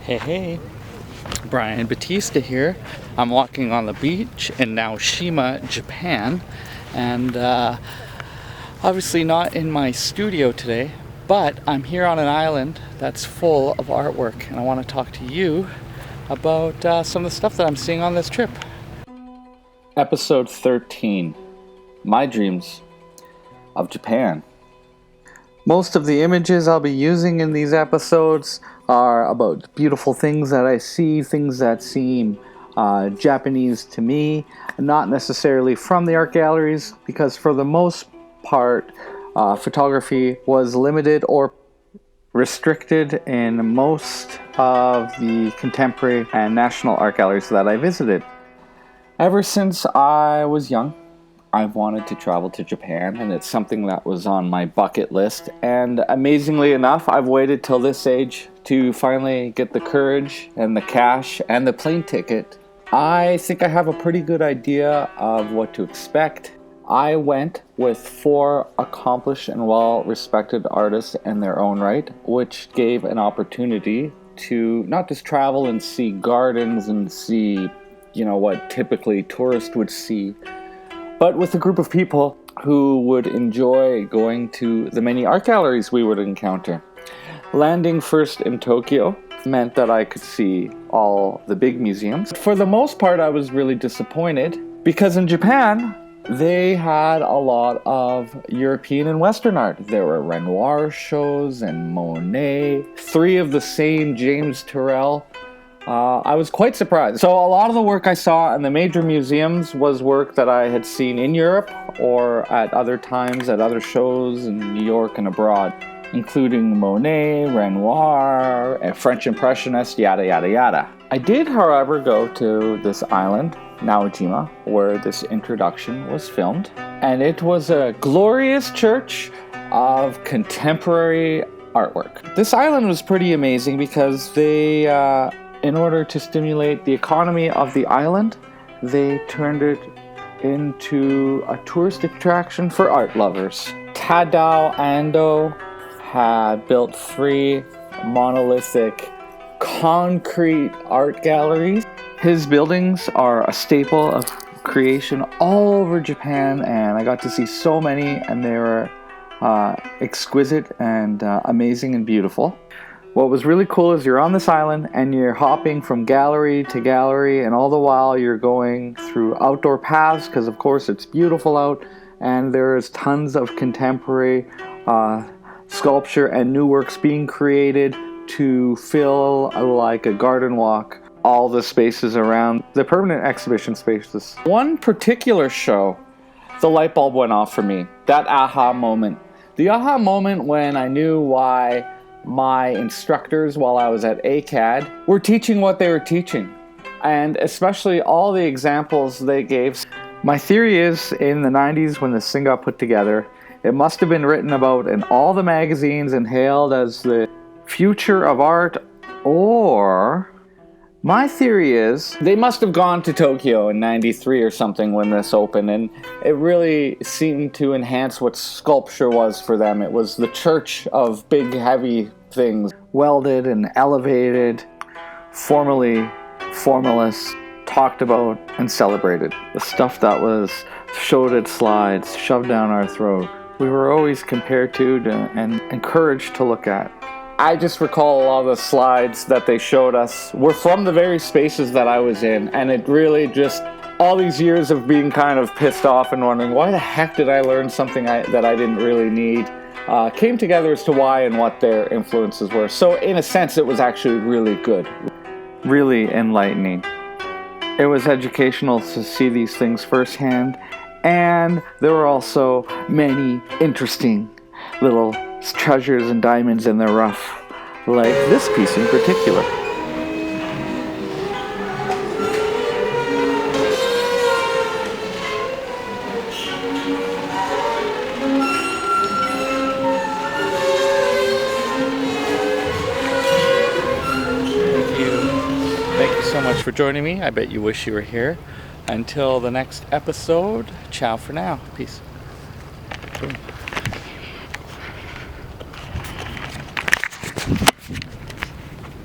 Hey, Brian Batista here. I'm walking on the beach in Naoshima, Japan, and obviously not in my studio today, but I'm here on an island that's full of artwork, and I want to talk to you about some of the stuff that I'm seeing on this trip. Episode 13, My Dreams of Japan. Most of the images I'll be using in these episodes are about beautiful things that I see, things that seem Japanese to me, not necessarily from the art galleries, because for the most part, photography was limited or restricted in most of the contemporary and national art galleries that I visited. Ever since I was young, I've wanted to travel to Japan, and it's something that was on my bucket list. And amazingly enough, I've waited till this age to finally get the courage and the cash and the plane ticket. I think I have a pretty good idea of what to expect. I went with 4 accomplished and well-respected artists in their own right, which gave an opportunity to not just travel and see gardens and see, what typically tourists would see, but with a group of people who would enjoy going to the many art galleries we would encounter. Landing first in Tokyo meant that I could see all the big museums. For the most part, I was really disappointed because in Japan, they had a lot of European and Western art. There were Renoir shows and Monet, 3 of the same James Turrell. I was quite surprised. So a lot of the work I saw in the major museums was work that I had seen in Europe or at other times at other shows in New York and abroad, including Monet, Renoir, French Impressionist, yada yada yada. I did, however, go to this island, Naoshima, where this introduction was filmed, and it was a glorious church of contemporary artwork. This island was pretty amazing because they in order to stimulate the economy of the island, they turned it into a touristic attraction for art lovers. Tadao Ando had built 3 monolithic concrete art galleries. His buildings are a staple of creation all over Japan, and I got to see so many, and they were exquisite and amazing and beautiful. What was really cool is you're on this island and you're hopping from gallery to gallery, and all the while you're going through outdoor paths because of course it's beautiful out, and there's tons of contemporary sculpture and new works being created to fill like a garden walk all the spaces around the permanent exhibition spaces. One particular show, the light bulb went off for me. That aha moment. The aha moment when I knew why my instructors while I was at ACAD were teaching what they were teaching, and especially all the examples they gave. My theory is, in the 90s when this thing got put together, it must have been written about in all the magazines and hailed as the future of art, or my theory is they must have gone to Tokyo in 93 or something when this opened, and it really seemed to enhance what sculpture was for them. It was the church of big, heavy things, welded and elevated, formally formalists, talked about and celebrated. The stuff that was showed at slides, shoved down our throat, we were always compared to and encouraged to look at. I just recall a lot of the slides that they showed us were from the very spaces that I was in, and it really just, all these years of being kind of pissed off and wondering why the heck did I learn something that I didn't really need, came together as to why and what their influences were. So in a sense, it was actually really good. Really enlightening. It was educational to see these things firsthand, and there were also many interesting little treasures and diamonds in the rough, like this piece in particular. Thank you so much for joining me. I bet you wish you were here. Until the next episode, ciao for now. Peace. Boom.